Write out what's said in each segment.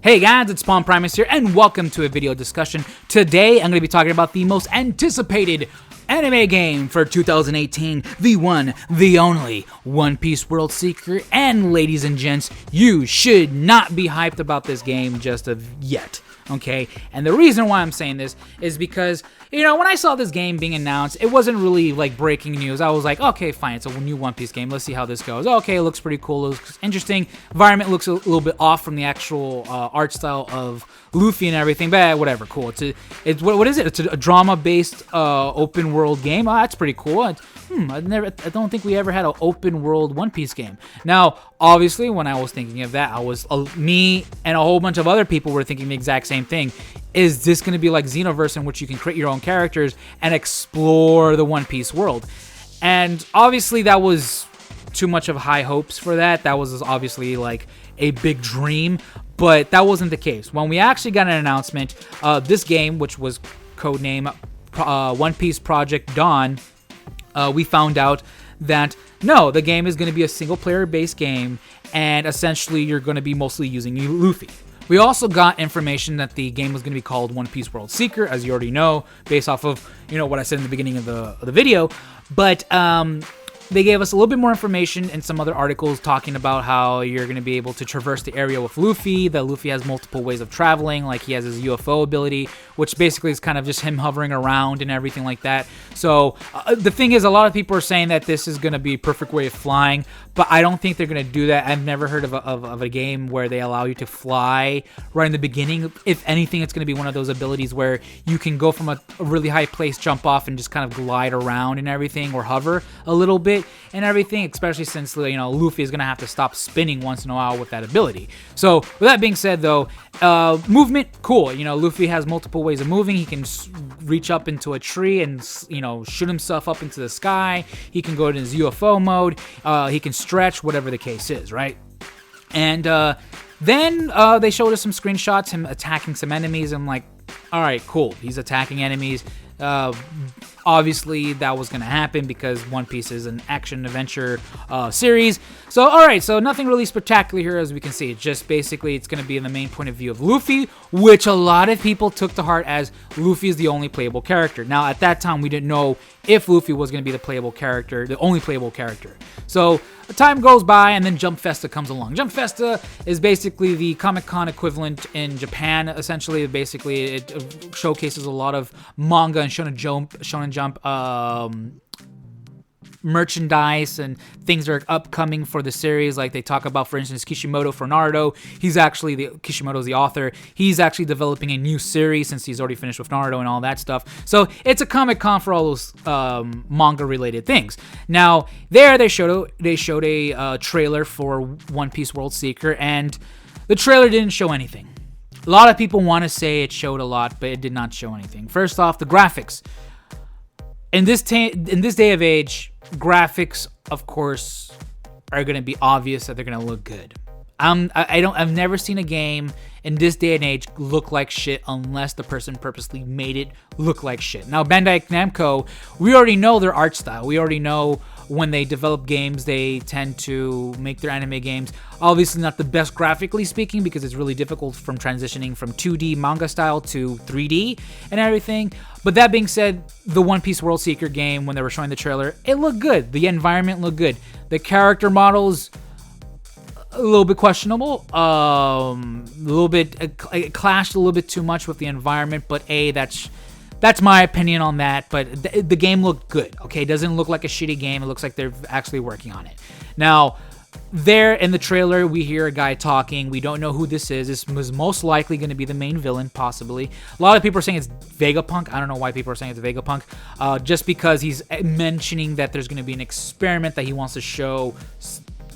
Hey guys, it's Primus here, and welcome to a video discussion. Today, I'm going to be talking about the most anticipated anime game for 2018, the one, the only, One Piece World Seeker. And ladies and gents, you should not be hyped about this game just of yet. Okay, and the reason why I'm saying this is because, when I saw this game being announced, it wasn't really like breaking news. I was like, okay, fine, it's a new One Piece game. Let's see how this goes. Okay, it looks pretty cool. It looks interesting. Environment looks a little bit off from the actual art style of Luffy and everything, but whatever, cool. It's what is it? It's a drama-based open world game. Oh, that's pretty cool. I don't think we ever had an open world One Piece game. Now, obviously, when I was thinking of that, me and a whole bunch of other people were thinking the exact same thing. Is this going to be like Xenoverse, in which you can create your own characters and explore the One Piece world? And obviously, that was too much of high hopes for that. That was obviously like a big dream, but that wasn't the case. When we actually got an announcement, this game, which was codename One Piece Project Dawn, we found out that no, the game is going to be a single-player based game, and essentially you're going to be mostly using Luffy. We also got information that the game was going to be called One Piece World Seeker, as you already know, based off of what I said in the beginning of the video. But they gave us a little bit more information in some other articles talking about how you're going to be able to traverse the area with Luffy, that Luffy has multiple ways of traveling, like he has his UFO ability, which basically is kind of just him hovering around and everything like that. So the thing is, a lot of people are saying that this is going to be a perfect way of flying, but I don't think they're going to do that. I've never heard of a game where they allow you to fly right in the beginning. If anything, it's going to be one of those abilities where you can go from a really high place, jump off, and just kind of glide around and everything, or hover a little bit and everything, especially since Luffy is going to have to stop spinning once in a while with that ability. So with that being said, though, movement, cool. Luffy has multiple ways of moving. He can reach up into a tree and shoot himself up into the sky. He can go into his UFO mode. He can stretch, whatever the case is, right? And then they showed us some screenshots, him attacking some enemies. I'm like, all right, cool. He's attacking enemies. Obviously, that was going to happen because One Piece is an action-adventure series. So, alright, so nothing really spectacular here, as we can see. Just basically, it's going to be in the main point of view of Luffy, which a lot of people took to heart as Luffy is the only playable character. Now, at that time, we didn't know if Luffy was going to be the only playable character. So, time goes by, and then Jump Festa comes along. Jump Festa is basically the Comic-Con equivalent in Japan, essentially. Basically, it showcases a lot of manga and Shonen Jump merchandise and things that are upcoming for the series. Like they talk about, for instance, Kishimoto for Naruto. Kishimoto's the author. He's actually developing a new series since he's already finished with Naruto and all that stuff. So it's a Comic-Con for all those manga-related things. Now, they showed a trailer for One Piece World Seeker, and the trailer didn't show anything. A lot of people want to say it showed a lot, but it did not show anything. First off, the graphics. In this day of age, graphics, of course, are going to be obvious that they're going to look good. I've never seen a game in this day and age look like shit unless the person purposely made it look like shit. Now, Bandai Namco, we already know their art style. We already know when they develop games, they tend to make their anime games obviously not the best graphically speaking, because it's really difficult from transitioning from 2D manga style to 3D and everything. But that being said, the One Piece World Seeker game, when they were showing the trailer, it looked good. The environment looked good. The character models, a little bit questionable. It clashed a little bit too much with the environment, but that's my opinion on that. But the game looked good. Okay, it doesn't look like a shitty game. It looks like they're actually working on it. Now, there in the trailer, we hear a guy talking. We don't know who this is. This was most likely going to be the main villain, possibly. A lot of people are saying it's Vegapunk. I don't know why people are saying it's Vegapunk. Just because he's mentioning that there's going to be an experiment that he wants to show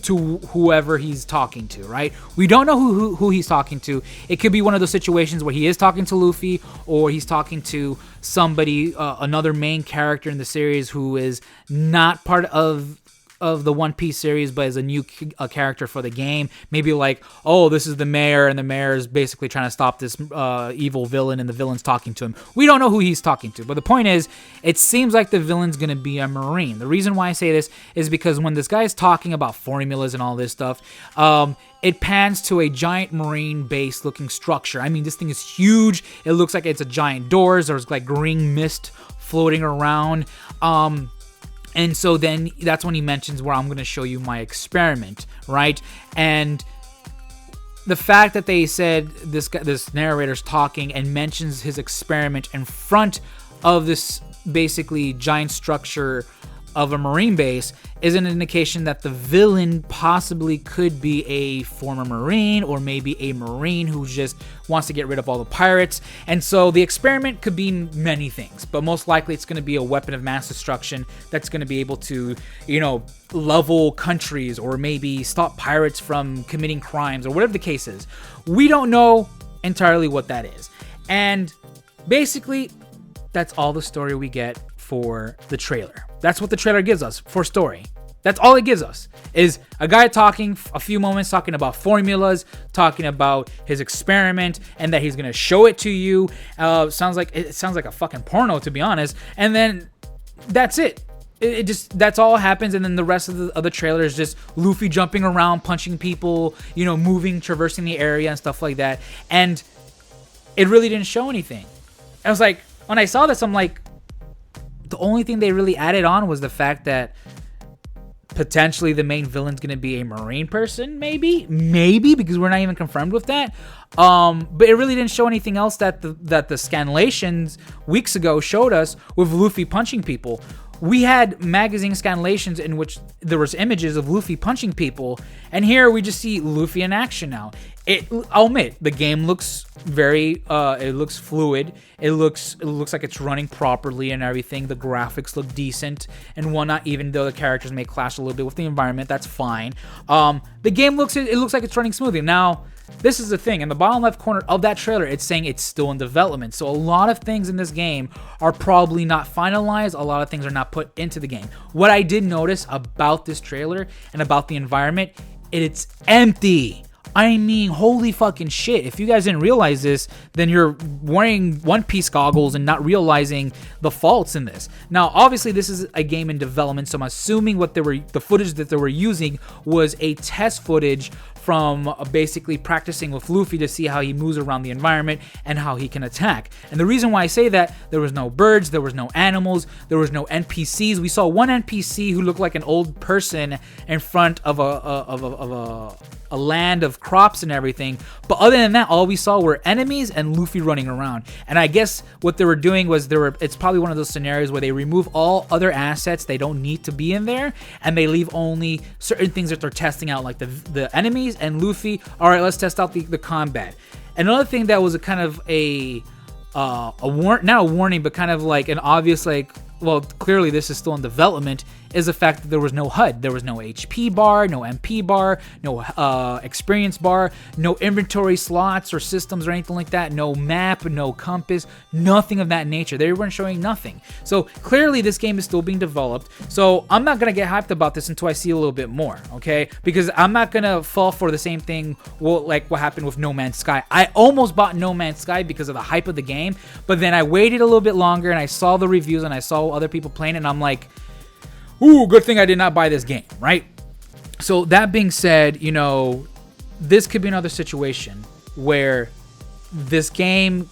to whoever he's talking to, right? We don't know who he's talking to. It could be one of those situations where he is talking to Luffy, or he's talking to somebody, another main character in the series who is not part of of the One Piece series, but as a new character for the game. Maybe like, oh, this is the mayor, and the mayor is basically trying to stop this evil villain, and the villain's talking to him. We don't know who he's talking to, but the point is, it seems like the villain's going to be a Marine. The reason why I say this is because when this guy is talking about formulas and all this stuff, it pans to a giant marine base looking structure. I mean, this thing is huge. It looks like it's a giant doors. There's like green mist floating around. And so then that's when he mentions where I'm going to show you my experiment, right? And the fact that they said this narrator's talking and mentions his experiment in front of this basically giant structure of a marine base is an indication that the villain possibly could be a former Marine, or maybe a Marine who just wants to get rid of all the pirates. And so the experiment could be many things, but most likely it's going to be a weapon of mass destruction that's going to be able to, level countries, or maybe stop pirates from committing crimes, or whatever the case is. We don't know entirely what that is. And basically, that's all the story we get for the trailer. That's what the trailer gives us for story. That's all it gives us, is a guy talking a few moments, talking about formulas, talking about his experiment, and that he's gonna show it to you. It sounds like a fucking porno, to be honest. And then that's it. It just, that's all happens, and then the rest of the trailer is just Luffy jumping around, punching people, moving, traversing the area and stuff like that. And it really didn't show anything. I was like, when I saw this, I'm like, the only thing they really added on was the fact that potentially the main villain's going to be a Marine person, maybe, because we're not even confirmed with that. But it really didn't show anything else that the scanlations weeks ago showed us with Luffy punching people. We had magazine scanlations in which there was images of Luffy punching people, and here we just see Luffy in action now. I'll admit, the game looks very, it looks fluid. It looks like it's running properly and everything. The graphics look decent and whatnot, even though the characters may clash a little bit with the environment. That's fine. The game looks like it's running smoothly. Now, this is the thing. In the bottom left corner of that trailer, it's saying it's still in development. So a lot of things in this game are probably not finalized. A lot of things are not put into the game. What I did notice about this trailer and about the environment, it's empty. I mean, holy fucking shit. If you guys didn't realize this, then you're wearing One Piece goggles and not realizing the faults in this. Now, obviously, this is a game in development, so I'm assuming the footage that they were using was a test footage from basically practicing with Luffy to see how he moves around the environment and how he can attack. And the reason why I say that, there was no birds, there was no animals, there was no NPCs. We saw one NPC who looked like an old person in front of a land of crops and everything. But other than that, all we saw were enemies and Luffy running around. And I guess what they were doing was it's probably one of those scenarios where they remove all other assets they don't need to be in there, and they leave only certain things that they're testing out, like the enemies and Luffy. All right, let's test out the combat. Another thing that was a kind of not a warning, but kind of like an obvious, like, well, clearly this is still in development, is the fact that there was no HUD. There was no HP bar, no MP bar, no experience bar, no inventory slots or systems or anything like that, no map, no compass, nothing of that nature. They weren't showing nothing. So clearly this game is still being developed. So I'm not going to get hyped about this until I see a little bit more, okay? Because I'm not going to fall for the same thing like what happened with No Man's Sky. I almost bought No Man's Sky because of the hype of the game, but then I waited a little bit longer and I saw the reviews and I saw other people playing it, and I'm like, ooh, good thing I did not buy this game, right? So that being said, this could be another situation where this game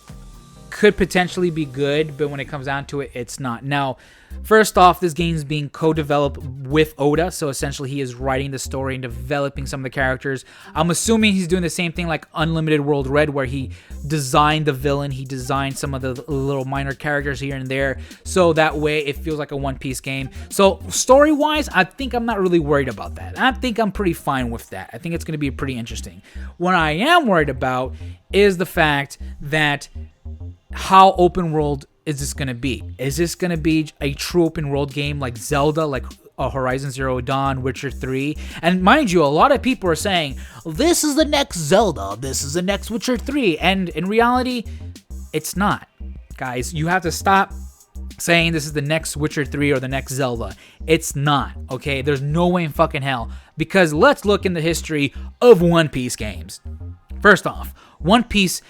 could potentially be good, but when it comes down to it, it's not. Now, first off, this game is being co-developed with Oda, so essentially he is writing the story and developing some of the characters. I'm assuming he's doing the same thing like Unlimited World Red, where he designed the villain, he designed some of the little minor characters here and there, so that way it feels like a One Piece game. So story-wise, I think I'm not really worried about that. I think I'm pretty fine with that. I think it's going to be pretty interesting. What I am worried about is the fact that how open world is this going to be? Is this going to be a true open world game like Zelda, like Horizon Zero Dawn, Witcher 3? And mind you, a lot of people are saying, this is the next Zelda, this is the next Witcher 3. And in reality, it's not. Guys, you have to stop saying this is the next Witcher 3 or the next Zelda. It's not, okay? There's no way in fucking hell. Because let's look in the history of One Piece games. First off, One Piece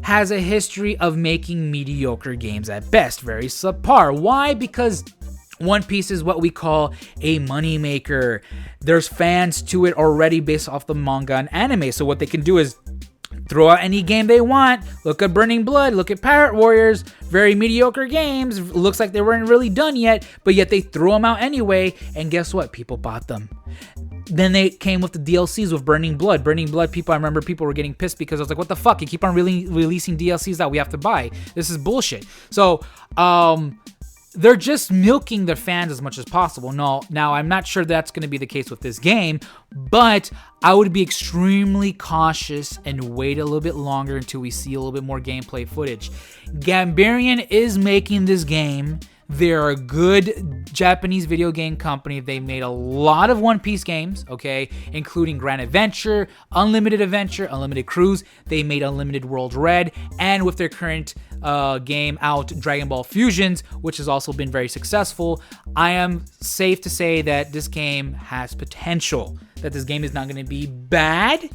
has a history of making mediocre games at best, very subpar. Why? Because One Piece is what we call a moneymaker. There's fans to it already based off the manga and anime. So what they can do is throw out any game they want. Look at Burning Blood. Look at Pirate Warriors. Very mediocre games. Looks like they weren't really done yet, but yet they threw them out anyway. And guess what? People bought them. Then they came with the DLCs with Burning Blood. Burning Blood, I remember people were getting pissed because I was like, what the fuck? You keep on releasing DLCs that we have to buy. This is bullshit. So, they're just milking their fans as much as possible. No, now I'm not sure that's going to be the case with this game, but I would be extremely cautious and wait a little bit longer until we see a little bit more gameplay footage. Gambarian is making this game. They're a good Japanese video game company. They made a lot of One Piece games, okay, including Grand Adventure, Unlimited Cruise. They made Unlimited World Red, and with their current game out, Dragon Ball Fusions, which has also been very successful. I am safe to say that this game has potential, that this game is not going to be bad,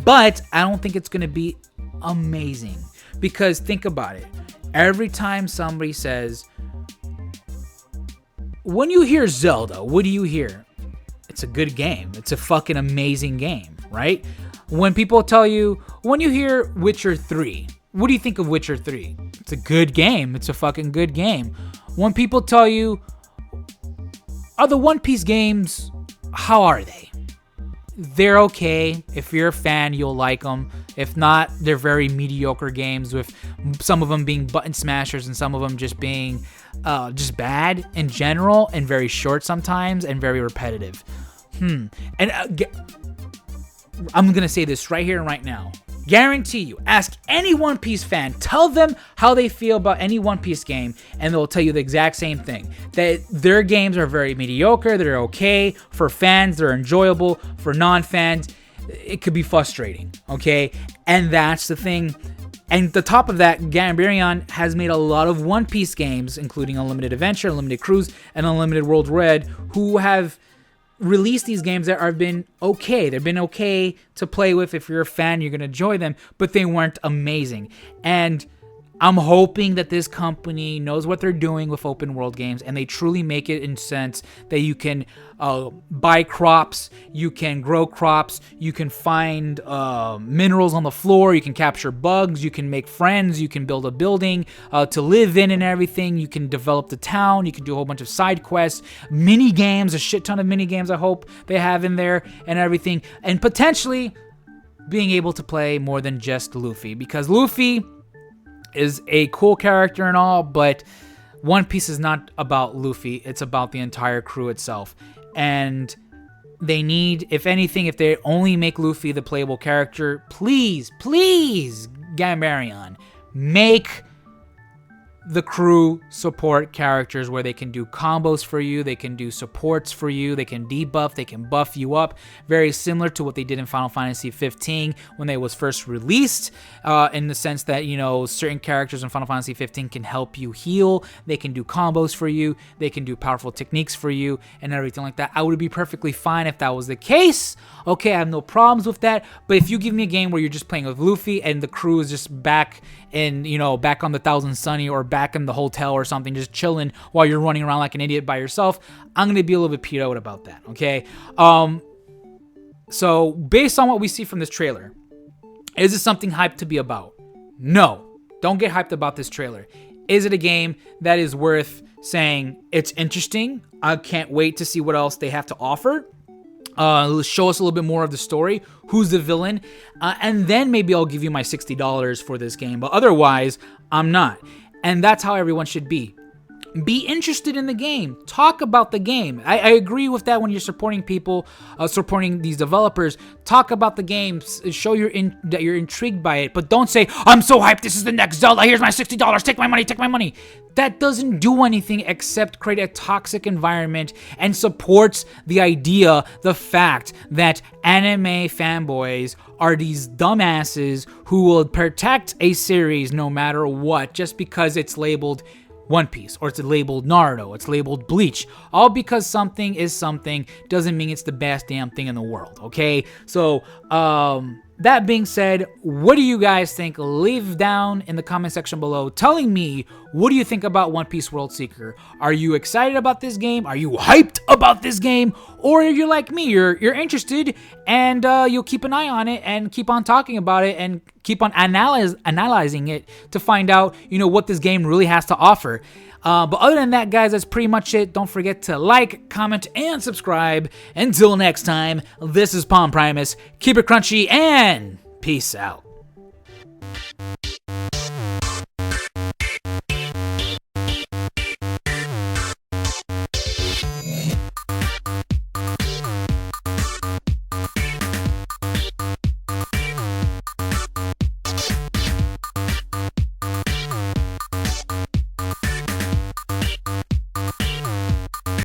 but I don't think it's going to be amazing. Because think about it. Every time somebody says, when you hear Zelda, what do you hear? It's a good game. It's a fucking amazing game, right? When people tell you, when you hear Witcher 3, what do you think of Witcher 3? It's a good game. It's a fucking good game. When people tell you, are the One Piece games, how are they? They're okay. If you're a fan, you'll like them. If not, they're very mediocre games, with some of them being button smashers and some of them just being just bad in general and very short sometimes and very repetitive. And I'm going to say this right here and right now. Guarantee you, ask any One Piece fan, tell them how they feel about any One Piece game, and they'll tell you the exact same thing. That their games are very mediocre, they're okay. For fans, they're enjoyable. For non-fans, it could be frustrating, okay? And that's the thing. And the top of that, Gambarian has made a lot of One Piece games, including Unlimited Adventure, Unlimited Cruise, and Unlimited World Red, who have released these games that have been okay. They've been okay to play with. If you're a fan, you're going to enjoy them, but they weren't amazing. And I'm hoping that this company knows what they're doing with open world games, and they truly make it in sense that you can buy crops, you can grow crops, you can find minerals on the floor, you can capture bugs, you can make friends, you can build a building to live in and everything, you can develop the town, you can do a whole bunch of side quests, mini games, a shit ton of mini games I hope they have in there and everything, and potentially being able to play more than just Luffy, because Luffy is a cool character and all, but One Piece is not about Luffy. It's about the entire crew itself. And they need, if anything, if they only make Luffy the playable character, please, Gambarian, make the crew support characters where they can do combos for you, they can do supports for you, they can debuff, they can buff you up, very similar to what they did in Final Fantasy 15 when they was first released, in the sense that, you know, certain characters in Final Fantasy 15 can help you heal, they can do combos for you, they can do powerful techniques for you, and everything like that. I would be perfectly fine if that was the case. Okay, I have no problems with that, but if you give me a game where you're just playing with Luffy and the crew is just back in, you know, back on the Thousand Sunny or back in the hotel or something, just chilling while you're running around like an idiot by yourself, I'm going to be a little bit peed out about that, okay? So, based on what we see from this trailer, is it something hyped to be about? No. Don't get hyped about this trailer. Is it a game that is worth saying, it's interesting, I can't wait to see what else they have to offer? Show us a little bit more of the story, who's the villain, and then maybe I'll give you my $60 for this game, but otherwise, I'm not. And that's how everyone should be. Be interested in the game. Talk about the game. I agree with that when you're supporting people, supporting these developers. Talk about the game. Show that you're intrigued by it. But don't say, I'm so hyped, this is the next Zelda, here's my $60, take my money. That doesn't do anything except create a toxic environment and supports the idea, the fact that anime fanboys are these dumbasses who will protect a series no matter what, just because it's labeled One Piece, or it's labeled Naruto, it's labeled Bleach. All because something is something doesn't mean it's the best damn thing in the world, okay? So, that being said, what do you guys think? Leave down in the comment section below telling me, what do you think about One Piece World Seeker? Are you excited about this game? Are you hyped about this game? Or are you like me, you're interested, and you'll keep an eye on it and keep on talking about it and keep on analyzing it to find out, what this game really has to offer. But other than that, guys, that's pretty much it. Don't forget to like, comment, and subscribe. Until next time, this is Primus. Keep it crunchy and peace out.